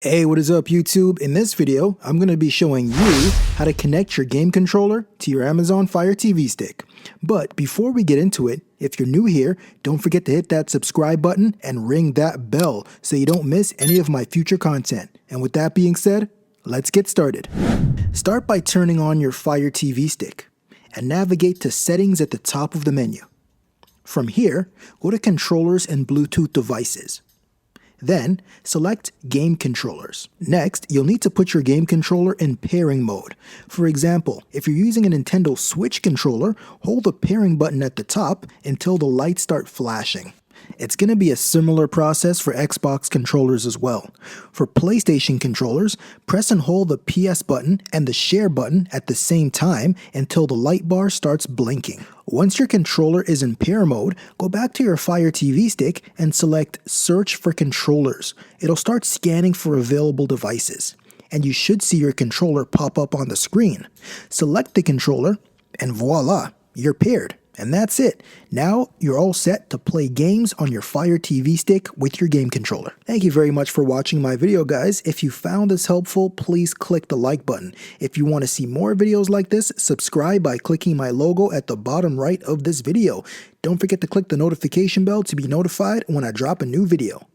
Hey, what is up YouTube? In this video, I'm going to be showing you how to connect your game controller to your Amazon Fire TV Stick. But before we get into it, if you're new here, don't forget to hit that subscribe button and ring that bell so you don't miss any of my future content. And with that being said, let's get started. Start by turning on your Fire TV Stick and navigate to Settings at the top of the menu. From here, go to Controllers and Bluetooth Devices. Then, select Game Controllers. Next, you'll need to put your game controller in pairing mode. For example, if you're using a Nintendo Switch controller, hold the pairing button at the top until the lights start flashing. It's going to be a similar process for Xbox controllers as well. For PlayStation controllers, press and hold the PS button and the share button at the same time until the light bar starts blinking. Once your controller is in pair mode, go back to your Fire TV Stick and select Search for Controllers. It'll start scanning for available devices, and you should see your controller pop up on the screen. Select the controller, and voila, you're paired. And that's it. Now you're all set to play games on your Fire TV Stick with your game controller. Thank you very much for watching my video, guys. If you found this helpful, please click the like button. If you want to see more videos like this, subscribe by clicking my logo at the bottom right of this video. Don't forget to click the notification bell to be notified when I drop a new video.